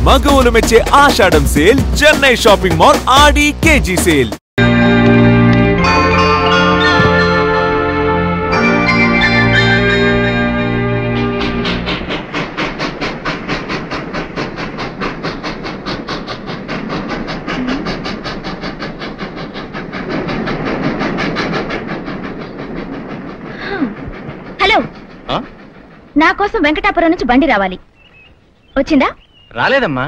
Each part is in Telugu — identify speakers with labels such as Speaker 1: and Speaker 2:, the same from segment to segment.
Speaker 1: మగవులు మెచ్చే ఆషాఢం సేల్ చెన్నై షాపింగ్ మాల్ ఆడి కేజీ సేల్.
Speaker 2: హలో, నా కోసం వెంకటాపురం నుంచి బండి రావాలి. వచ్చిందా?
Speaker 3: రాలేదమ్మా.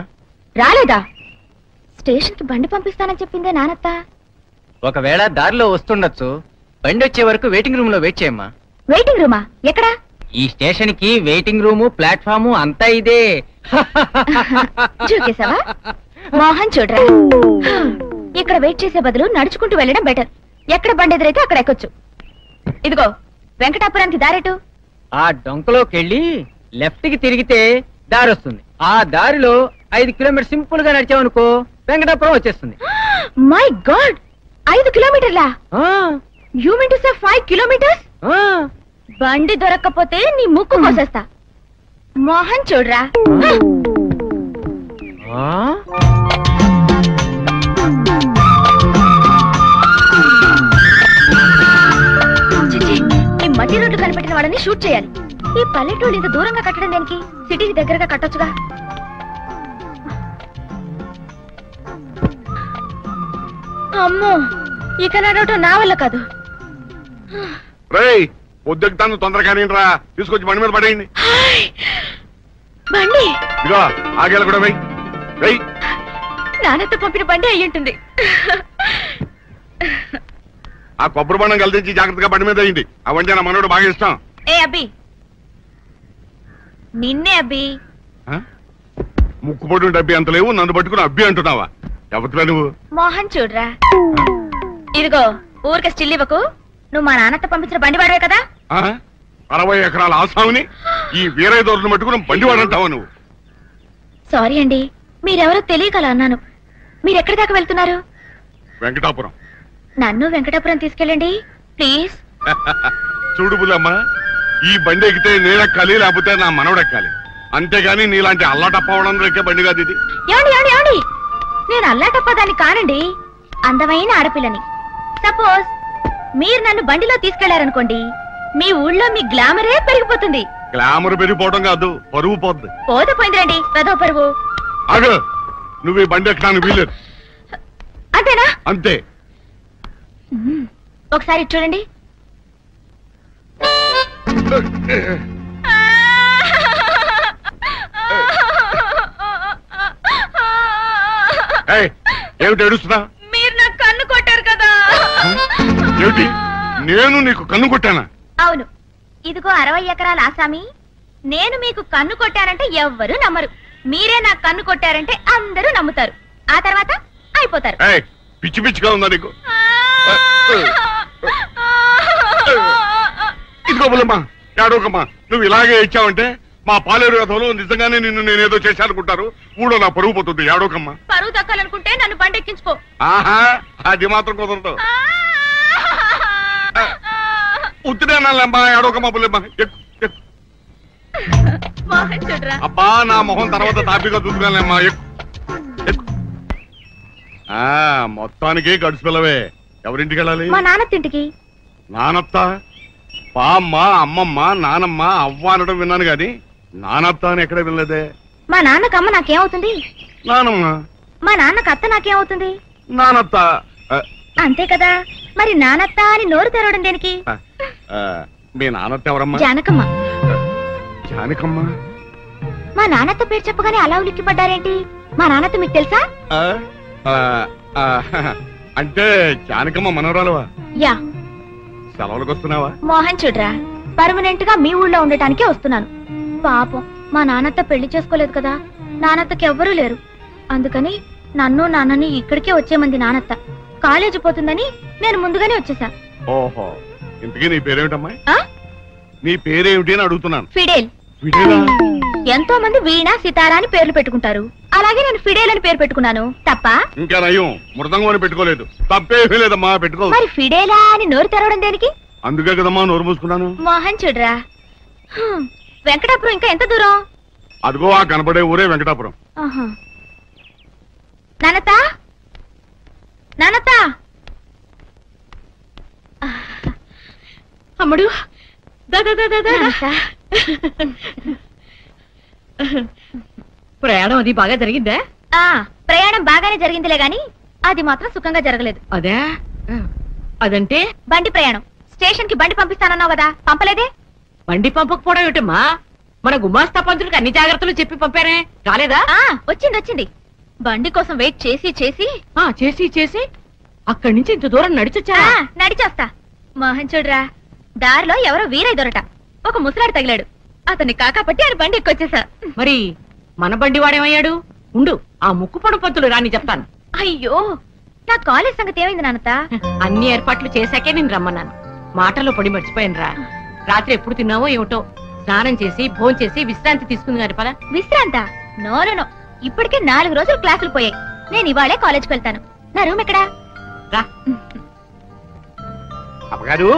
Speaker 2: రాలేదా? స్టేషన్ కి బండి పంపిస్తానని చెప్పిందే నానత్త.
Speaker 3: ఒకవేళ దారిలో వస్తుండొచ్చు. బండి వచ్చే వరకు వెయిటింగ్ రూమ్ లో వెయిట్ చేయమ్మా.
Speaker 2: వెయిటింగ్ రూమా? ఎక్కడా?
Speaker 3: ఈ స్టేషన్ కి వెయిటింగ్ రూము, ప్లాట్ఫాము అంతా ఇదే.
Speaker 2: చూకేసావా? మోహన్ చూడరా, ఇక్కడ వెయిట్ చేసే బదులు నడుచుకుంటూ వెళ్ళడం బెటర్. ఎక్కడ బండి ఎదురైతే అక్కడ ఎక్కొచ్చు. ఇదిగో వెంకటాపురానికి దారేటు.
Speaker 3: ఆ డొంకలోకి వెళ్ళి లెఫ్ట్ కి తిరిగితే దారి వస్తుంది. ఆ దారిలో 5 కిలోమీటర్ సింపుల్ గా నడిచామనుకో వెంకటాపురం వచ్చేస్తుంది.
Speaker 2: మై గాడ్, 5 కిలోమీటర్లా? You mean to say 5 kilometres? బండి దొరక్కపోతే నీ ముక్కు కోసేస్తా. మోహన్ చూడరా. ఈ మట్టి రోడ్లు కనిపెట్టిన వాళ్ళని షూట్ చేయాలి. ఈ పల్లెటూళ్ళు ఇంత దూరంగా కట్టడం దేనికి? సిటీకి దగ్గరగా కట్టొచ్చుగా. అమ్మో, ఇక నడవటం నా వల్ల కాదు.
Speaker 4: పొద్దుతాను తొందరగానే రా, తీసుకొచ్చి బండి మీద పడేయండి.
Speaker 2: బండి
Speaker 4: ఇదిగో ఆగేలా కూడా వెయ్యి.
Speaker 2: నాన్నతో పంపిన బండి అయ్యి ఉంటుంది.
Speaker 4: ఆ కొబ్బరి బండం కలిసి జాగ్రత్తగా బండి మీద అయ్యింది. ఆ వంటి నా మనోడు బాగా ఇష్టం.
Speaker 2: ఏ అబ్బి, నిన్నే అబ్బి.
Speaker 4: ముక్కు పొడి డబ్బి అంత లేవు, నన్ను పట్టుకుని అబ్బి అంటున్నావా? ఎవరిలా నువ్వు?
Speaker 2: మోహన్ చూడరా, ఇదిగో ఊరికే స్టిల్ ఇవ్వకు. నువ్వు మా నాన్నతో పంపించిన బండి వాడవే కదా?
Speaker 4: 60 ఎకరాల ఆసాముని ఈ వీరయ్య దొరను పట్టుకుని బండి వాడంటావా నువ్వు?
Speaker 2: సారీ అండి, మీరెవరో తెలియకలా అన్నాను. మీరెక్కడి దాకా వెళ్తున్నారు?
Speaker 4: వెంకటాపురం.
Speaker 2: నన్ను వెంకటాపురం తీసుకెళ్ళండి ప్లీజ్.
Speaker 4: చూడు బుల్లమ్మ, ఈ బండి ఎక్కితే నేనెక్కాలి, లేకపోతే నా మనవడెక్కాలి. అంతేగాని నీలాంటి అల్లాటప్పవడం ఎక్కే బండి కాదు ఇది.
Speaker 2: ఏమండి ఏమండి ఏమండి, నేను అల్లాటప్పదాన్ని కానండి, అందమైన ఆడపిల్లని. సపోజ్ మీరు నన్ను బండిలో తీసుకెళ్లారనుకోండి, మీ ఊళ్ళో మీ గ్లామరే పెరిగిపోతుంది.
Speaker 4: గ్లామర్ పెరిగిపోవడం కాదు, పరువు పోద్ది.
Speaker 2: పోతే పోయిందిరండి పెదో పరువు.
Speaker 4: అగ నువ్వు ఈ బండి ఎక్కడానికి వీలేదు.
Speaker 2: అంతేనా?
Speaker 4: అంతే.
Speaker 2: ఒకసారి చూడండి. ఏమిటి ఏడుస్తున్నా? మీరు నాకు కన్ను కొట్టారు కదా.
Speaker 4: ఏమిటి, నేను నీకు కన్ను కొట్టానా?
Speaker 2: అవును. ఇదిగో 60 ఎకరాల ఆసామి, నేను మీకు కన్ను కొట్టానంటే ఎవ్వరూ నమ్మరు. మీరే నాకు కన్ను కొట్టారంటే అందరూ నమ్ముతారు. ఆ తర్వాత అయిపోతారు.
Speaker 4: పిచ్చి పిచ్చిగా ఉందా నీకు? ఇదిగో బుల్లమ్మా, ఏడోకమ్మా, నువ్వు ఇలాగే ఇచ్చావంటే మా పాలేరు రథంలో నిజంగానే నిన్ను నేనేదో చేశానుకుంటారు. ఊళ్ళో నా పరుగు పోతుంది. ఏడోకమ్మా.
Speaker 2: పరువు దక్కాలనుకుంటే నన్ను బండి ఎక్కించుకో.
Speaker 4: ఆహా, అది మాత్రం కుదరదు. ఉత్తిరేనాలమ్మా, ఏడోకమ్మా బుల్లమ్మా. అబ్బా, నా మొహం తర్వాత తాపిగా చూసుకోలేమ్మా. మొత్తానికి గడుచు పిల్లవే. ఎవరింటికి వెళ్ళాలి?
Speaker 2: మా నాన్నతింటికి.
Speaker 4: నానత్త? పామ్మ, అమ్మమ్మ, నానమ్మ, అవ్వ అనడం విన్నాను గాని నానత్త అని ఎక్కడ వినలేదే.
Speaker 2: మా నాన్నకు అమ్మ నాకేమవుతుంది?
Speaker 4: నానమ్మ.
Speaker 2: మా నాన్నకు అత్త నాకేమవుతుంది?
Speaker 4: నానత్త.
Speaker 2: అంతే కదా. మరి నానత్త అని నోరు తెరవడం దేనికి?
Speaker 4: మీ నానత్త ఎవరమ్మా?
Speaker 2: జానకమ్మ.
Speaker 4: జానకమ్మ?
Speaker 2: మా నాన్నత్త పేరు చెప్పగానే అలా ఉలిక్కిపడ్డారేంటి? మా నాన్నత్త మీకు తెలుసా?
Speaker 4: అంటే జానకమ్మ మనవరాలువా?
Speaker 2: యా.
Speaker 4: సెలవులకు వస్తున్నావా?
Speaker 2: మోహన్ చూడరా, పర్మనెంట్ గా మీ ఊళ్ళో ఉండటానికే వస్తున్నాను. పాపం మా నాన్నత్త పెళ్లి చేసుకోలేదు కదా, నాన్నత్తకి ఎవ్వరూ లేరు. అందుకని నన్ను నాన్నని ఇక్కడికే వచ్చేమంది నాన్నత్త. కాలేజీ పోతుందని నేను ముందుగానే వచ్చేసా.
Speaker 4: ఓహో, ఇంతకీ నీ పేరేమిటమ్మా? నీ పేరేమిటి అని అడుగుతున్నాను.
Speaker 2: ఫిడేల్. ఎంతో మంది వీణ, సితారా అని పేర్లు పెట్టుకుంటారు. అలాగే నేను ఫిడేల్ అని పేరు పెట్టుకున్నాను. తప్ప?
Speaker 4: ఇంకా నయం, మృదంగం అని పెట్టుకోలేదు. తప్పేమీ లేదమ్మా, పెట్టుకో.
Speaker 2: మరి ఫిడేలా అని నోరు తెరవడం దేనికి?
Speaker 4: అందుకే కదమ్మా నోరు మూసుకున్నాను.
Speaker 2: మోహన్ చూడరా, వెంకటాపురం ఇంకా ఎంత దూరం?
Speaker 4: అదిగో ఆ కనపడే ఊరే వెంకటాపురం.
Speaker 2: నానత నానత
Speaker 5: అమ్ముడు ప్రయాణం అది బాగా జరిగిందా?
Speaker 2: ప్రయాణం బాగానే జరిగిందిలే గాని అది మాత్రం సుఖంగా జరగలేదు.
Speaker 5: అదే అదంటే
Speaker 2: బండి ప్రయాణం. స్టేషన్ కి బండి పంపిస్తానన్నావు కదా, పంపలేదే?
Speaker 5: బండి పంపకపోవడం ఏమిటమ్మా? మన గుమాస్తా పంతులకు అన్ని జాగ్రత్తలు చెప్పి పంపారే, రాలేదా?
Speaker 2: వచ్చింది. బండి కోసం వెయిట్ చేసి
Speaker 5: చేసి చేసి అక్కడి నుంచి ఇంత దూరం నడిచొచ్చా?
Speaker 2: నడిచొస్తా. మోహన్ చూడరా, దారిలో ఎవరో వీరయ్య దొరట ఒక ముసలాడు తగిలాడు. అతన్ని కాకాపట్టి ఆయన బండి ఎక్కొచ్చేసా.
Speaker 5: మరి మన బండి వాడేమయ్యాడు? ఉండు, ఆ ముక్కుపొడు పంతులు రాని చెప్తాను.
Speaker 2: అయ్యో, నా కాలేజ్ సంగతి ఏమైంది నాన్నత?
Speaker 5: అన్ని ఏర్పాట్లు చేశాకే నేను రమ్మన్నాను. మాటల్లో పడి మర్చిపోయాను రా. రాత్రి ఎప్పుడు తిన్నావో ఏమిటో. స్నానం చేసి భోంచేసి విశ్రాంతి తీసుకుంది గారి పద.
Speaker 2: విశ్రాంత? నో, ఇప్పటికే 4 రోజులు క్లాసులు పోయాయి. నేను ఇవాళే కాలేజ్కి వెళ్తాను. నా రూమ్ ఎక్కడా?
Speaker 5: రా.
Speaker 6: అప్పగారు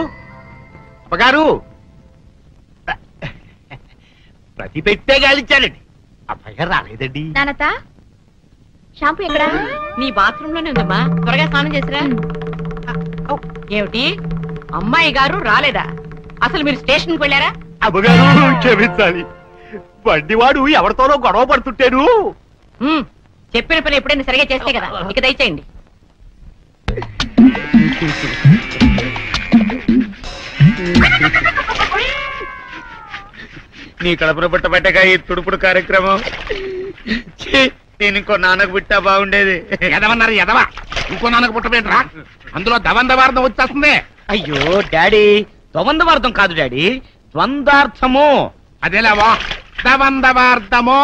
Speaker 6: ప్రతి పెట్టే గాలిచ్చారండి. అప్పగారు రాలేదండి.
Speaker 2: నానత, షాంపూ ఎక్కడా?
Speaker 5: నీ బాత్రూమ్ లోనే ఉందమ్మా, త్వరగా స్నానం చేసిరా. ఏమిటి, అమ్మాయి గారు రాలేదా? అసలు మీరు స్టేషన్ కి వెళ్ళారా?
Speaker 6: అమ్మగారు క్షమించాలి, బండివాడు ఎవరితోనో గొడవ పడుతుంటేను.
Speaker 5: చెప్పిన పని ఎప్పుడైనా సరిగా చేస్తే కదా, ఇక దయచేయండి.
Speaker 6: నీ కడపను పుట్టబట్టగా ఈ తుడుపుడు కార్యక్రమం. నేను ఇంకో నాన్నకు పుట్టా బాగుండేది.
Speaker 7: ఎదవన్నారు ఎదవా, ఇంకో నాన్నకు పుట్టబెట్టరా? అందులో దవందవార్థం వచ్చేస్తుంది.
Speaker 6: అయ్యో డాడీ, ద్వంద్వార్థం కాదు డాడీ, ద్వంద్వార్థము.
Speaker 7: అదేలేవా, దవందవార్థము.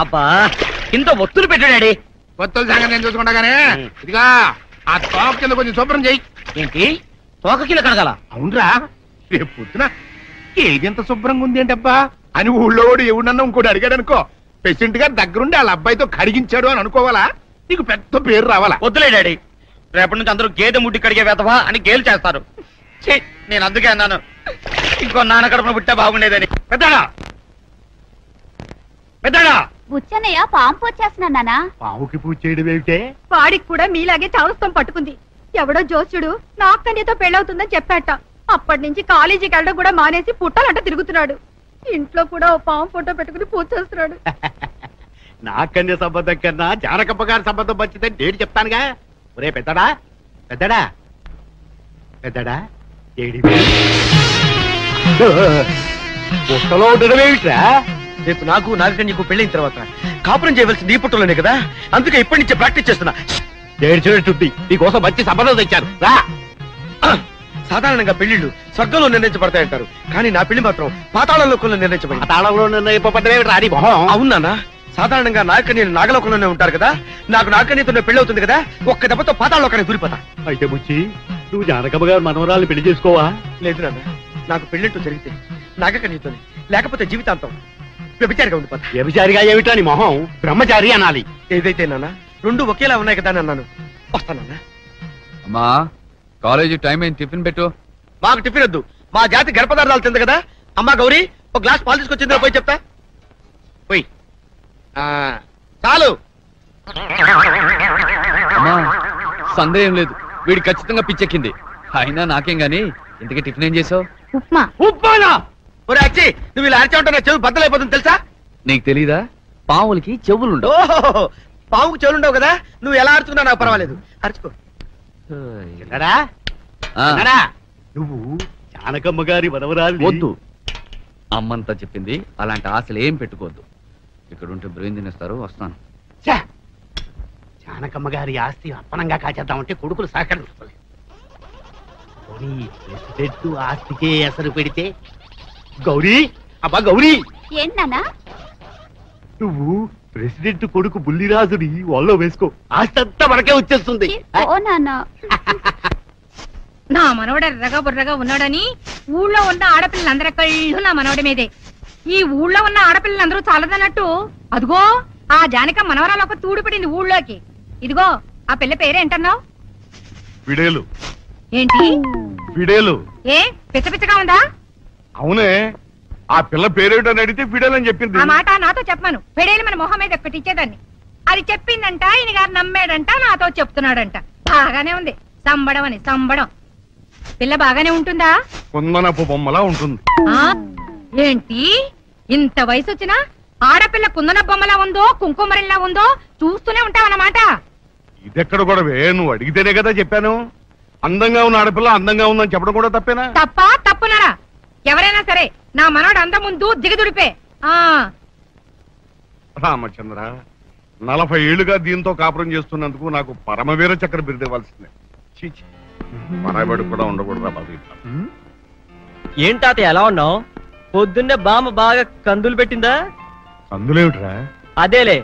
Speaker 6: అబ్బా, కింద ఒత్తులు పెట్టు డాడీ.
Speaker 7: కొత్తల సంగతి నేను చూసుకుంటాగానే, ఇదిగా ఆ తోక కింద కొంచెం శుభ్రం చెయ్యి.
Speaker 6: ఏంటి, తోక కింద కడగల?
Speaker 7: అవునరా, రేపు పొద్దున ఏదెంత శుభ్రంగా ఉంది ఏంటబ్బా అని ఊళ్ళో వాడు ఎవడన్నా ఇంకోటి అడిగాడు అనుకో, పేషెంట్ గారు దగ్గరుండి వాళ్ళ అబ్బాయితో కడిగించాడు అని అనుకోవాలా? నీకు పెద్ద పేరు రావాలా?
Speaker 6: వద్దులే డాడీ, రేపటి నుంచి అందరూ గేదె ముడ్డి కడిగే వేతవా అని గేలు చేస్తారు. నేను అందుకే అన్నాను, ఇంకో నాన్న కడుపున పుట్టా బాగుండేదని. పెద్దడా పెద్దడా,
Speaker 2: బుచ్చన్నయ్య పాంపు వచ్చేస్తున్నా నానా.
Speaker 6: పావుకి పూజ చేయడం ఏమిటే?
Speaker 5: వాడికి కూడా మీలాగే చావస్తం పట్టుకుంది. ఎవడో జోస్యుడు నాకన్యతో పెళ్ళవుతుందని చెప్పాట. అప్పటి నుంచి కాలేజీకి వెళ్ళడం కూడా మానేసి పుట్టాలంట తిరుగుతున్నాడు. ఇంట్లో కూడా ఓ పాము ఫోటో పెట్టుకుని పూజ చేస్తున్నాడు.
Speaker 6: నాకన్య సంబంధం కన్నా జానకమ్మ గారి సంబంధం మంచిదని నేను చెప్తానుగా. ఒరే పెద్దడా పెద్దడా పెద్దడా, ఏడి పుట్టలో ఉండడం ఏమిట్రా?
Speaker 8: రేపు నాకు నాగకన్యకు పెళ్ళైన తర్వాత కాపురం చేయవలసింది ఈ పుట్టలోనే కదా, అందుకే ఇప్పటి నుంచే ప్రాక్టీస్ చేస్తున్నా.
Speaker 6: ఏడ్చినట్టుంది, నీకోసం మంచి సంబంధం తెచ్చాను రా.
Speaker 8: సాధారణంగా పెళ్లిళ్ళు స్వర్గంలో నిర్ణయించబడతాయంటారు, కానీ నా పెళ్లి మాత్రం పాతాళ లోకంలో నిర్ణయించబడింది.
Speaker 6: పాతాళంలో నిర్ణయింపబడ్డదేమిటి రాని మొహం?
Speaker 8: అవునా? సాధారణంగా నాగకన్యలు నాగలోకంలోనే ఉంటారు కదా, నాకు నాగకన్యతో పెళ్లి అవుతుంది కదా, ఒక్క దెబ్బతో పాతాళ లోకానికి దూరిపోతా.
Speaker 6: అయితే బుచ్చి, నువ్వు జానకమ్మ గారు మనవరాలు పెళ్లి చేసుకోవా?
Speaker 8: లేదు నాన్న, నాకు పెళ్లింటూ జరిగితే నాగకన్యతో, లేకపోతే జీవితాంతం వ్యభిచారిగా ఉండిపోతా.
Speaker 6: వ్యభిచారిగా ఏమిటా నీ మొహం? బ్రహ్మచారి అనాలి.
Speaker 8: ఏదైతే నాన్న, రెండు ఒకేలా ఉన్నాయి కదా అని అన్నాను. వస్తానన్నా.
Speaker 1: అమ్మా, కాలేజీ టైం అయింది, టిఫిన్ పెట్టు.
Speaker 8: మాకు టిఫిన్ వద్దు, మా జాతి గర్భపదార్థాలు తింది కదా. అమ్మా గౌరీ, ఒక గ్లాస్ పాలు తీసుకొచ్చిందో పోయి చెప్తా. పోయి చాలు.
Speaker 1: అమ్మా, సందేహం లేదు, వీడి ఖచ్చితంగా పిచ్చెక్కింది. అయినా నాకేం గాని, ఇంతకీ టిఫిన్ ఏం చేసావు?
Speaker 2: ఉప్మా.
Speaker 8: ఉప్మానా? ఒరే అచ్చి, నువ్వు ఇలా అరిచా ఉంటా, నా చెవి బద్దలైపోతుంది తెలుసా?
Speaker 1: నీకు తెలీదా, పావులకి చెవులుండవు.
Speaker 8: ఓహో, పావుకు చెవులుండవు కదా, నువ్వు ఎలా అరుచుకున్నా నాకు పర్వాలేదు, అరుచుకో.
Speaker 6: నువ్వు జానకమ్మ గారి మనవరాలు.
Speaker 1: వద్దు, అమ్మంతా చెప్పింది, అలాంటి ఆశలు ఏం పెట్టుకోవద్దు. ఇక్కడ ఉంటే బ్రెయిన్ తినేస్తారు. వస్తాను.
Speaker 6: జానకమ్మ గారి ఆస్తి అప్పనంగా కాచేద్దామంటే కొడుకులు సహకరించుకోలేదు. ప్రెసిడెంట్ ఆస్తికే ఎసరు పెడితే. గౌరీ, అబ్బా గౌరీ,
Speaker 2: ఏంటన్నా?
Speaker 6: నువ్వు ప్రెసిడెంట్ కొడుకు బుల్లిరాజుని వాళ్ళలో వేసుకో, ఆస్తి అంతా మనకే వచ్చేస్తుంది.
Speaker 5: నా మనవడ ఎర్రగా బుర్రగా ఉన్నాడని ఊళ్ళో ఉన్న ఆడపిల్లలందరి కళ్ళు నా మనవడి మీదే. ఈ ఊళ్ళో ఉన్న ఆడపిల్లలందరూ చాలదన్నట్టు అదిగో ఆ జానక మనవరాలు ఒక తూడు పడింది ఊళ్ళోకి. ఇదిగో ఆ పిల్ల పేరేంటన్నావు?
Speaker 4: విడేలు.
Speaker 5: ఏంటి
Speaker 4: విడేలు?
Speaker 5: ఏ పిచ్చ పిచ్చగా ఉందా?
Speaker 4: అవునే, ఆ పిల్ల పేరేటని అడిగితే ఫిడేల్ అని చెప్పింది.
Speaker 5: ఆ మాట నాతో చెప్పాను. పెడేలి మన మొహం మీద ఒక్కటి ఇచ్చేదాన్ని. అది చెప్పిందంట, ఈయన గారు నమ్మాడంట, నాతో చెప్తున్నాడంట. బాగానే ఉంది సంబడం అని. సంబడం. పిల్ల బాగానే ఉంటుందా?
Speaker 4: కుందనపు బొమ్మలా ఉంటుంది.
Speaker 5: ఏంటి ఇంత వయసు వచ్చినా ఆడపిల్ల కుందన బొమ్మలా ఉందో కుంకుమరిలా ఉందో చూస్తూనే ఉంటావన్నమాట.
Speaker 4: ఇదెక్కడ కూడా నువ్వు అడిగితేనే కదా చెప్పాను. అందంగా ఉన్న ఆడపిల్ల అందంగా ఉందని చెప్పడం కూడా తప్పేనా?
Speaker 5: తప్పునారా? ఎవరైనా సరే నా మనోడు అందం ముందు దిగదుడిపే.
Speaker 4: రామచంద్ర, 40 ఏళ్లుగా దీంతో కాపురం చేస్తున్నందుకు నాకు పరమవీర చక్ర బిరుదు ఇవ్వాల్సిందే. పరాబడి కూడా ఉండకూడదా బాబు?
Speaker 3: ఏంటాత ఎలా ఉన్నావు? పొద్దున్నే బామ్మ బాగా కందులు పెట్టిందా?
Speaker 4: కందులేమిట్రా?
Speaker 3: అదేలే,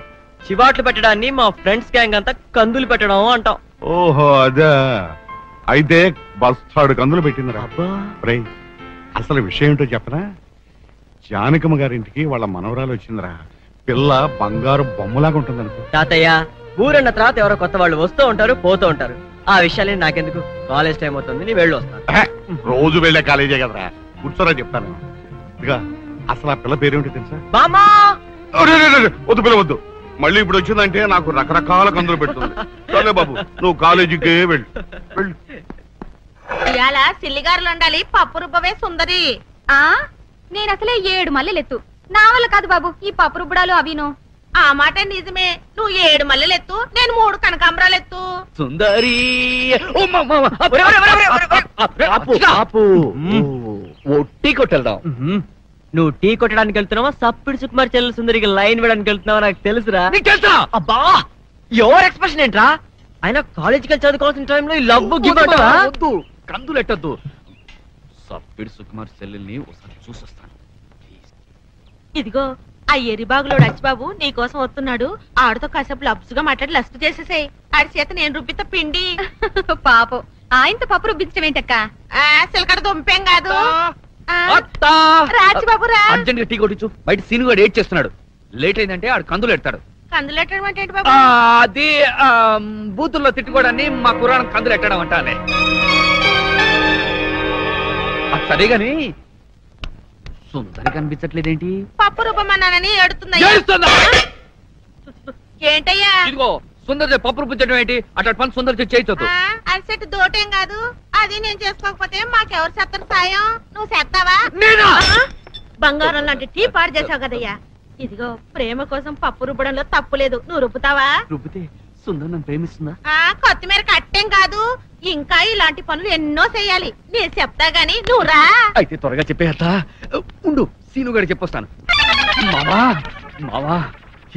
Speaker 3: చివాట్లు పెట్టడాన్ని మా ఫ్రెండ్స్ గ్యాంగ్ అంతా కందులు పెట్టడం అంటాం.
Speaker 4: ఓహో అదా. అయితే బస్తాడు కందులు పెట్టిందిరా. అసలు విషయం ఏంటో చెప్పనా? జానకమ్మ గారింటికి వాళ్ళ మనవరాలు వచ్చిందిరా. పిల్ల బంగారు బొమ్మలాగా ఉంటుంది అనుకో.
Speaker 3: తాతయ్య, ఊరన్న తర్వాత ఎవరో కొత్త వాళ్ళు వస్తూ ఉంటారు పోతూ ఉంటారు. ఆ విషయాలే నాకెందుకు, కాలేజ్ టైం అవుతుంది, నీ వెళ్ళి వస్తాను.
Speaker 4: రోజు వెళ్ళే కాలేజే కదరా, కూర్చోరా చెప్తాను. ఇదిగా అసలు ఆ పిల్ల పేరేమిటి తెలుసా?
Speaker 3: బామ్మా.
Speaker 4: వద్దు పిల్ల వద్దు. మళ్ళీ ఇప్పుడు వచ్చిందంటే నాకు రకరకాల కందులు పెడుతుంది. సరే బాబు, నువ్వు కాలేజీకే వెళ్ళు.
Speaker 9: ఇవాళ సిల్లిగారులు ఉండాలి, పప్పు రుబ్బవే సుందరి.
Speaker 2: నేను అసలే 7 మల్లెలెత్తు. నా వల్ల కాదు బాబు ఈ పప్పు రుబ్బడాలు అవిను.
Speaker 9: ఆ మాట నిజమే. నువ్వు 7 మల్లెలెత్తు, నేను 3 కనకాంబరాలెత్తు.
Speaker 1: సుందరి టీ కొట్టెళ్దాం.
Speaker 3: నువ్వు టీ కొట్టడానికి వెళ్తున్నావా, సప్పిడి సుకుమార్ చెల్లెల సుందరికి లైన్ వేయడానికి వెళ్తున్నావా నాకు తెలుసురా. అబ్బా, ఎవరు ఎక్స్ప్రెషన్ ఏంట్రా? ఆయన కాలేజీకి వెళ్ళి చదువుకోవాల్సిన టైంలో ఈ లవ్
Speaker 1: వద్దు, కందులు ఎట్టద్దు. సప్పిడి సుకుమార్ చెల్లెల్ని ఒకసారి చూసొస్తాను.
Speaker 9: ఇదిగో ఆ ఎరిబాగులోడు అచ్చిబాబు నీ కోసం వస్తున్నాడు. ఆడితో కాసేపు లబ్సుగా మాట్లాడి లస్ట్ చేసేసాయి. ఆడి చేత నేను రుబ్బిత పిండి.
Speaker 2: పాపం ఆయనతో పప్పు రుబ్బించడం ఏంటక్క?
Speaker 9: సిలకడ దుంపేం కాదు.
Speaker 2: రాజబాబు రా,
Speaker 1: అర్జెంట్ గా టీ కొట్టించు. బయట సీను గారు ఏడ్ చేస్తున్నాడు. లేట్ అయిందంటే ఆడు కందులు ఎడతాడు.
Speaker 9: కందులెట్టడం అంటే బాబు?
Speaker 1: అది బూతుల్లో తిట్టుకోవడాన్ని మా కుర్రానికి కందులు ఎట్టడం అంటానే. సరే గాని సుందరి కనిపించట్లేదేంటి?
Speaker 9: పప్పు రుబ్బమన్నానని ఏడుతుందా? ఏంటయ్యా
Speaker 1: ఇదిగో సుందరి పప్పు రుబ్బించడం ఏంటి? అట్లా పని సుందరి చేయొద్దు.
Speaker 9: అరిసెట్టు దోటేం కాదు. అది నేను చేసుకోకపోతే మాకెవరు చేస్తారు సాయం? నువ్వు చేస్తావా? బంగారం లాంటి టీ పాడు చేసావు కదయ్యా. ఇదిగో ప్రేమ కోసం పప్పు రుబ్బడంలో తప్పు లేదు. నువ్వు రుబ్బుతావా?
Speaker 1: రుబ్బితే సుందరి నన్ను ప్రేమిస్తుందా?
Speaker 9: కొత్తిమీర కట్టేం కాదు. ఇంకా ఇలాంటి పనులు ఎన్నో చెయ్యాలి. నేను చెప్తా గాని నువ్వు రా.
Speaker 1: అయితే త్వరగా చెప్పేస్తా. ఉండు, సీను గారికి చెప్పొస్తాను. మావా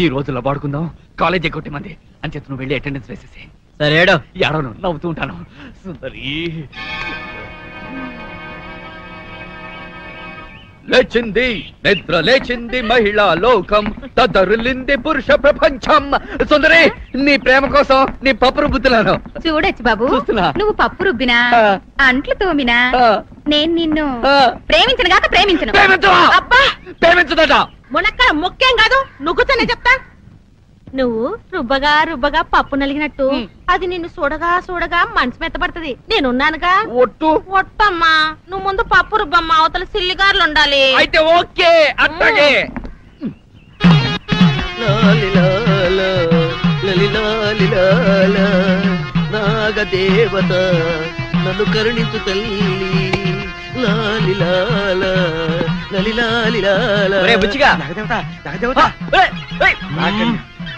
Speaker 1: ఈ రోజు లబాడుకుందాం. కాలేజ్ ఎక్కొట్టి మంది అని చెప్పి నువ్వు వెళ్ళి అటెండెన్స్ వేసేసి.
Speaker 3: సరే
Speaker 1: ఏడవను, నవ్వుతూ ఉంటాను. సుందరి లేచింది, నిద్ర లేచింది మహిళా లోకం, తదరులింది పురుష ప్రపంచం. సుందరి, నీ ప్రేమ కోసం నీ పప్పు రుబ్బుతున్నాను.
Speaker 2: చూడొచ్చు బాబు, నువ్వు పప్పు రుబ్బినా అంట్లు తోమినా నేను నిన్ను ప్రేమించను కాక ప్రేమించను.
Speaker 9: అబ్బా,
Speaker 1: ప్రేమించదట.
Speaker 9: మునక్కడ ముఖ్యం కాదు, నువ్వుతోనే చెప్తా. నువ్వు రుబ్బగా రుబ్బగా పప్పు నలిగినట్టు అది నిన్ను చూడగా చూడగా మనసు మెత్తపడుతుంది. నేనున్నానుగా.
Speaker 1: ఒట్టు
Speaker 9: ఒట్టమ్మా, నువ్వు ముందు పప్పు రుబ్బమ్మా, అవతల సిల్లిగారులు ఉండాలి.
Speaker 1: అయితే ఓకే, అట్లాగే.
Speaker 8: నాగదేవత నన్ను కరుణించు తల్లి.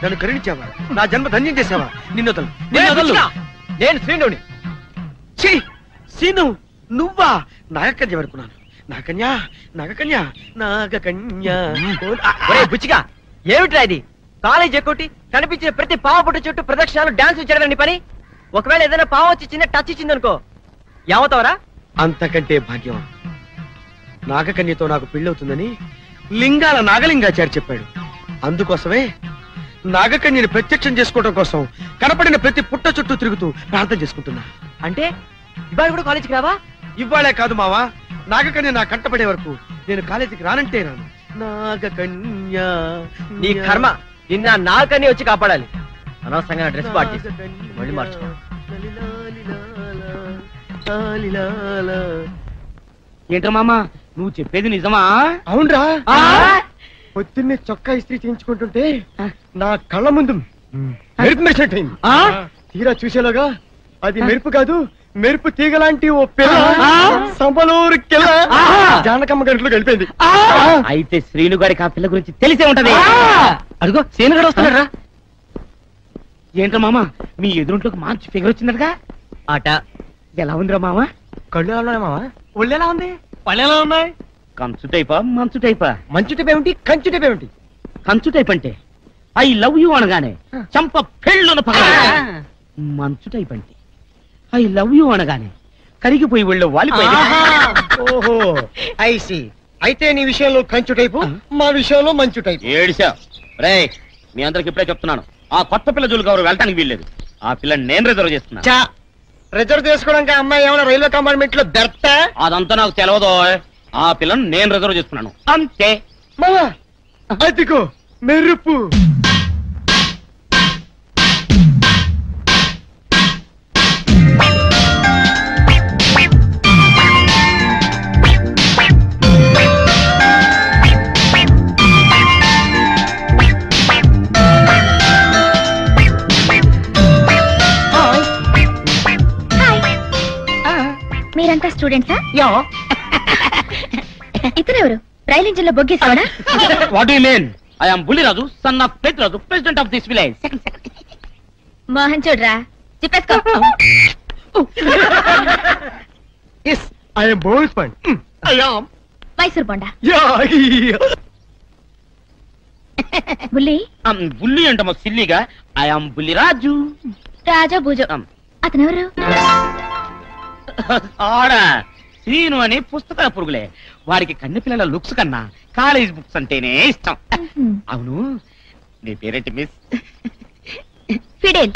Speaker 8: నన్ను కరుణించావా? నా జన్మ ధన్యం చేసావా? నిన్నొదలు.
Speaker 3: నేను శ్రీనుని.
Speaker 8: సీను నువ్వా? నాగకన్య వరకున్నాను. నాగకన్య నాగకన్య నాగకన్య.
Speaker 3: బుచ్చిగా, ఏమిట్రా ఇది? కాలేజ్ ఎక్కొట్టి కనిపించిన ప్రతి పావ పుట్ట చుట్టూ ప్రదక్షిణాలు డాన్స్ చేయడం పని. ఒకవేళ ఏదైనా పావ వచ్చి చిన్న టచ్ ఇచ్చింది అనుకో, ఏమవుతావరా?
Speaker 8: అంతకంటే భాగ్యమా? నాగకన్యతో నాకు పెళ్ళవుతుందని లింగాల నాగలింగాచారి చెప్పాడు. అందుకోసమే నాగకన్యని ప్రత్యక్షం చేసుకోవడం కోసం కనపడిన ప్రతి పుట్ట చుట్టూ తిరుగుతూ ప్రార్థన చేసుకుంటున్నా.
Speaker 3: అంటే ఇవాళ కూడా కాలేజీకి రావా?
Speaker 8: ఇవ్వాలే కాదు మావా, నాగకన్య నా కంటపడే వరకు నేను కాలేజీకి రానంటే రాను. నాగకన్య
Speaker 3: నీ కర్మ, నిన్న నాగకన్య వచ్చి కాపాడాలి. అనవసరంగా డ్రెస్ పార్టీ మళ్ళీ మార్చుకో.
Speaker 8: ఏంట్రా మామ
Speaker 1: నువ్వు చెప్పేది నిజమా?
Speaker 8: అవునరా, పొద్దున్నే చొక్కా ఇస్త్రీ చేయించుకుంటుంటే నా కళ్ళ ముందు మెరుపు మెరిసినట్టయింది. తీరా చూసేలాగా అది మెరుపు కాదు, మెరుపు తీగలాంటి ఓ పిల్ల సంబలూరు కిల్ల జానకమ్మ గంటలో గడిపోయింది.
Speaker 1: అయితే శ్రీను గారికి ఆ పిల్ల గురించి తెలిసే ఉంటది. అడుగో శ్రీను గారు వస్తున్నారా? ఏంట్రా మామ, మీ ఎదురుంట్లోకి మంచి ఫిగర్ వచ్చిందటగా?
Speaker 3: ఆట
Speaker 1: ఎలా ఉందిరా మామ?
Speaker 8: కళ్ళు ఎలా ఉన్నాయి మావా?
Speaker 3: ఒళ్ళు ఎలా ఉంది? పళ్ళు ఎలా ఉన్నాయి?
Speaker 1: కంచు టైపా మంచు టైపా?
Speaker 8: మంచు టైప్ ఏమిటి, కంచు టైప్ ఏమిటి?
Speaker 1: కంచు టైప్ అంటే ఐ లవ్ యూ అనగానే చంప పెళ్ళున పగ. మంచు టైప్ అంటే ఐ లవ్ యూ అనగానే కరిగిపోయి వీళ్ళు వాలిపోయి.
Speaker 8: ఓహో ఐసి. అయితే నీ విషయంలో కంచు టైపు, మా విషయంలో మంచు టైపు.
Speaker 1: ఏడిసా రే, మీ అందరికి ఇప్పుడే చెప్తున్నాను, ఆ కొత్త పిల్ల జోలికి ఎవరు వెళ్ళటానికి వీల్లేదు. ఆ పిల్లని నేను రిజర్వ్ చేస్తున్నా.
Speaker 8: చా, రిజర్వ్ చేసుకోవడానికి అమ్మాయి ఏమైనా రైల్వే కంపార్ట్మెంట్ లో బెర్త?
Speaker 1: అదంతా నాకు తెలవదో. ఆ పిల్లని నేను రిజర్వ్ చేసుకున్నాను అంతే.
Speaker 8: మావా అదిగో మెరుపు.
Speaker 2: మీరంతా స్టూడెంట్సా? ఇతనెవరు? రైలు ఇంజిన్ లో బొగ్గేసాడా?
Speaker 1: What you mean? I am Bulliraju, son of Pedraju, president of this village.
Speaker 2: Mohan చూడరా, చెప్పేసుకో.
Speaker 8: Yes, I am Bowlsman. I am.
Speaker 2: Mysore Bonda.
Speaker 8: Yeah.
Speaker 2: Bulli.
Speaker 1: Bulli అంటమో సిల్లిగా. I am Bulliraju.
Speaker 2: రాజా భూజో. అతనెవరు?
Speaker 1: ఆడా శ్రీను అని పుస్తకాల పురుగులే. వాడికి కన్నె పిల్లల లుక్స్ కన్నా కాలేజ్ బుక్స్ అంటేనే ఇష్టం. అవును, నీ పేరేంటి మిస్?
Speaker 2: ఫిడేల్.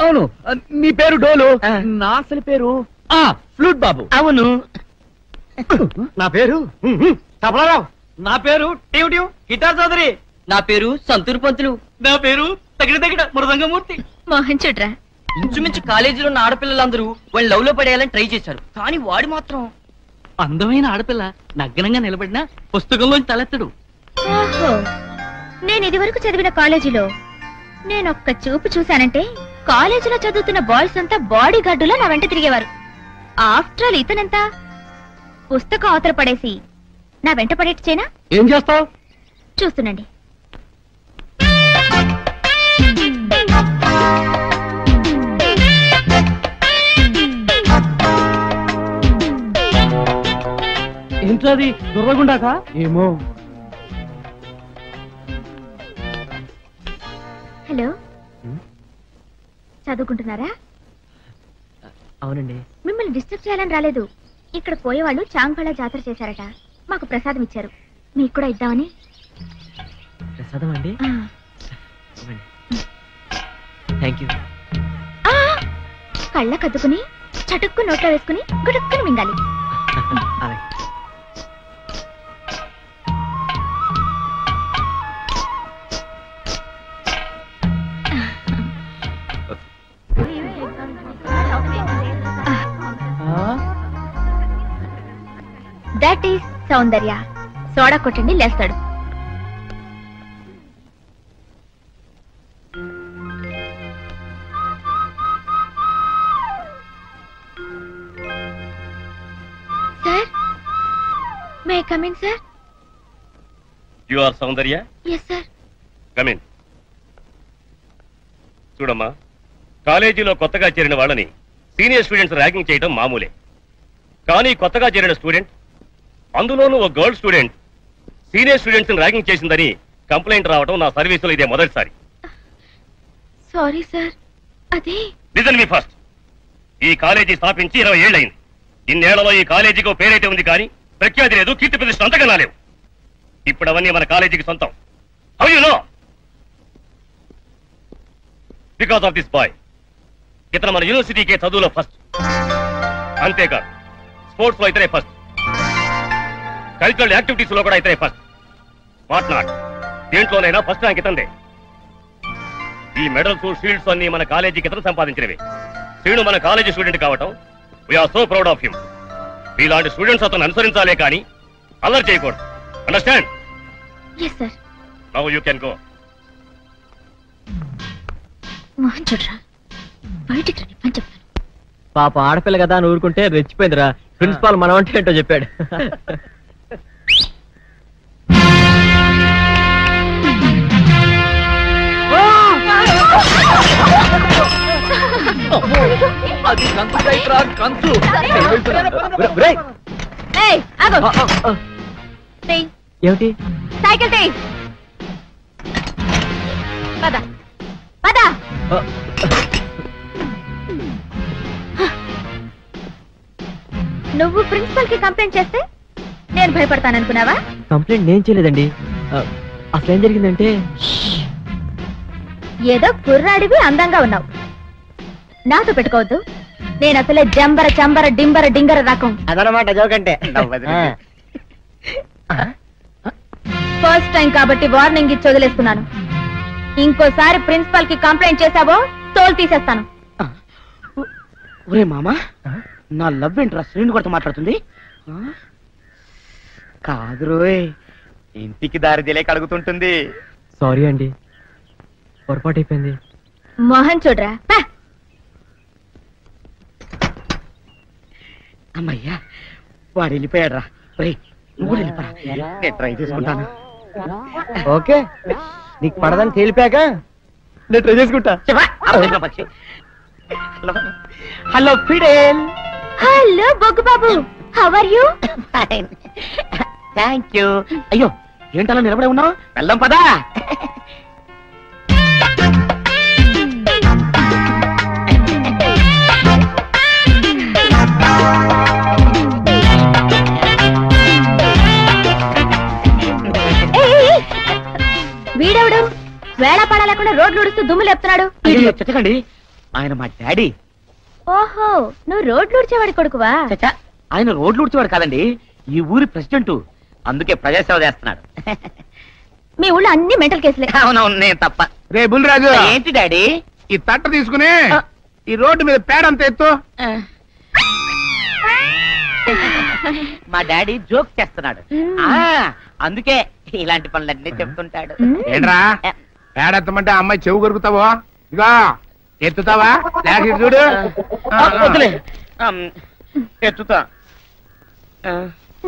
Speaker 1: అవును, నీ పేరు డోలు. నా అసలు పేరు ఫ్లూట్ బాబు. అవును,
Speaker 8: నా పేరు తబలారావు.
Speaker 3: నా పేరు టీవ్ టీవ్ గిటార్ చౌదరి. నా పేరు సంతూర్ పంతులు. నా పేరు తగిన తగిన మృదంగమూర్తి.
Speaker 2: మోహన్ చూడరా,
Speaker 3: ఇంచుమించు కాలేజీలో ఉన్న ఆడపిల్లలందరూ వాళ్ళు లవ్ లో పడేయాలని ట్రై చేశారు, కానీ వాడు మాత్రం అందమైన ఆడపిల్ల నగ్నంగా నిలబడినా పుస్తకంలోంచి తలెత్తడు.
Speaker 2: ఓహో, నేను ఇదివరకు చదివిన కాలేజీలో నేను ఒక్క చూపు చూశానంటే కాలేజీలో చదువుతున్న బాయ్స్ అంతా బాడీ గార్డులో నా వెంట తిరిగేవారు. ఆఫ్టర్ ఆల్ ఇతనంతా పుస్తకం అవతల పడేసి నా వెంట పడేట్చేనా?
Speaker 1: ఏం చేస్తావు?
Speaker 2: చూస్తుండండి.
Speaker 1: ఏంటది దొరగకుండా? ఏమో.
Speaker 2: హలో, చదువుకుంటున్నారా?
Speaker 3: అవునండి.
Speaker 2: మిమ్మల్ని డిస్టర్బ్ చేయాలని రాలేదు. ఇక్కడ పోయేవాళ్ళు చాంపళ్ళ జాతర చేశారట, మాకు ప్రసాదం ఇచ్చారు, మీకు కూడా ఇద్దామని.
Speaker 3: ప్రసాదం అండి? Thank you.
Speaker 2: కళ్ళ కద్దుకుని చటుక్కు నోట్లో వేసుకుని గుడుక్కుని మింగాలి. That is Soundarya. సోడా కొట్టండి, లేస్తాడు. Sir, may I come in sir?
Speaker 10: You are Soundarya?
Speaker 2: Yes sir.
Speaker 10: Come in. చూడమ్మా, కాలేజీలో కొత్తగా చేరిన వాళ్ళని సీనియర్ స్టూడెంట్స్ ర్యాగింగ్ చేయడం మామూలే. కానీ కొత్తగా చేరిన స్టూడెంట్, అందులోనూ ఒక girl student, senior students ragging చేసిందని కంప్లైంట్ రావడం నా సర్వీసులో ఇదే మొదటిసారి.
Speaker 2: Sorry sir. అదే
Speaker 10: లిసన్ మీ ఫస్ట్. ఈ కాలేజీ స్థాపించి 20 ఏళ్ళైంది. ఇన్నేళ్లలో ఈ కాలేజీకి పేరైతే ఉంది, కానీ ప్రఖ్యాతి లేదు, కీర్తి ప్రతిష్ట అంతకన్నా లేవు. ఇప్పుడు అవన్నీ మన కాలేజీకి సొంతం. How you know? Because of this boy. ఇతను మన యూనివర్సిటీకే చదువులో ఫస్ట్. అంతేకాదు, స్పోర్ట్స్ లో ఇతనే ఫస్ట్, కల్చరల్ యాక్టివిటీస్ లో కూడా ఇతనే ఫస్ట్. వాట్ నాట్, దేంట్లోనైనా ఫస్ట్ ర్యాంక్ ఇతందే. ఈ మెడల్స్, షీల్డ్స్ అన్ని మన కాలేజీకి ఇతను సంపాదించినవి. శ్రీను మన కాలేజీ స్టూడెంట్ కావటం we are so proud of him. మీలాంటి స్టూడెంట్స్ అతను అనుసరించాలే కానీ అల్లరి చేయకూడదు. Understand?
Speaker 2: Yes sir.
Speaker 10: Now you can go.
Speaker 2: Mohan చూడరా, బయటికి రండి పని చెప్తాను.
Speaker 3: పాప ఆడపిల్ల కదా అని ఊరుకుంటే రెచ్చిపోయిందిరా. ప్రిన్సిపాల్ మనం అంటే ఏంటో చెప్పాడు.
Speaker 8: అది కంచు చైత్ర, కంచు.
Speaker 2: ఏయ్, ఆగు. తెయ్.
Speaker 3: ఏమిటి?
Speaker 2: సైకిల్ తెయ్. పద పద. నువ్వు ప్రిన్సిపల్ కి కంప్లైంట్ చేస్తే నేను భయపడతాననుకున్నావా?
Speaker 3: కంప్లైంట్ నేను చేయలేదండి. అసలు ఏం జరిగిందంటే
Speaker 2: ఏదో కుర్రాడివి అందంగా ఉన్నావు, నాతో పెట్టుకోవద్దు. నేను అసలే జంబర చంబర డింబర డింగర రకం.
Speaker 3: అదనమాట జోకంటే.
Speaker 2: ఫస్ట్ టైం కాబట్టి వార్నింగ్ ఇచ్చి వదిలేస్తున్నాను. ఇంకోసారి ప్రిన్సిపల్ కి కంప్లైంట్ చేశావో తోలు తీసేస్తాను.
Speaker 1: ఒరే మామా, నా లవ్ ఏంట్రా శ్రీను కొడుతూ మాట్లాడుతుంది?
Speaker 6: కాదు రోయ్, ఇంటికి దారి తెలియక అడుగుతుంటుంది.
Speaker 3: సారీ అండి, పొరపాటు అయిపోయింది.
Speaker 2: మోహన్ చూడరా.
Speaker 1: అమ్మయ్యా, వాడు వెళ్ళిపోయాడు రా. నువ్వు వెళ్ళిపోరా, నేను ట్రై చేసుకుంటాను.
Speaker 3: ఓకే, నీకు పడదని తేలిపాక నేను ట్రై చేసుకుంటా.
Speaker 1: హలో ఫిడేల్.
Speaker 2: హలో బొగ్గు బాబు, how are you?
Speaker 1: Thank you. అయ్యో, ఏంటలా నిలబడే ఉన్నావు? వెళ్దాం పదా.
Speaker 2: వీడెవడు వేళ పడాలేకుండా రోడ్లు ఉడుస్తూ దుమ్ము లేపుతున్నాడు?
Speaker 1: చెత్తకండి, ఆయన మా డాడీ.
Speaker 2: ఓహో, నువ్వు రోడ్లు ఉడిచేవాడి కొడుకువా?
Speaker 1: ఆయన రోడ్లు ఉడిచేవాడు కాదండి, ఈ ఊరి ప్రెసిడెంట్. అందుకే ప్రజాసేవ చేస్తున్నాడు.
Speaker 2: మీ ఊళ్ళో అన్ని మెంటల్ కేసులే.
Speaker 1: అవునవును, నేను తప్ప.
Speaker 7: రే బుల్రాజు,
Speaker 1: ఏంటి డాడీ?
Speaker 7: ఈ తట్ట తీసుకుని ఈ రోడ్డు మీద పేడంత ఎత్తు.
Speaker 1: మా డాడీ జోక్ చేస్తున్నాడు, అందుకే ఇలాంటి పనులన్నీ చెప్తుంటాడు.
Speaker 7: ఏంట్రా పేడెత్తమంటే అమ్మాయి చెవు కొరుకుతావో? ఇగా ఎత్తుతావా? లేక చూడు.
Speaker 1: ఎత్తుతా.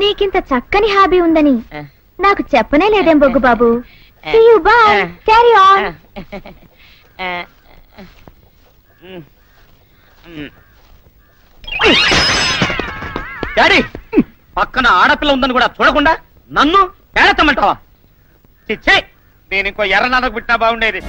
Speaker 2: నీకింత చక్కని హాబీ ఉందని నాకు చెప్పనే లేదేం బొగ్గు బాబు. Carry on.
Speaker 1: డాడీ, పక్కన ఆడపిల్ల ఉందని కూడా చూడకుండా నన్ను పేడెత్తమంటావా? నేను ఇంకో ఎర్ర నాన్నకు పుట్టినా బాగుండేది.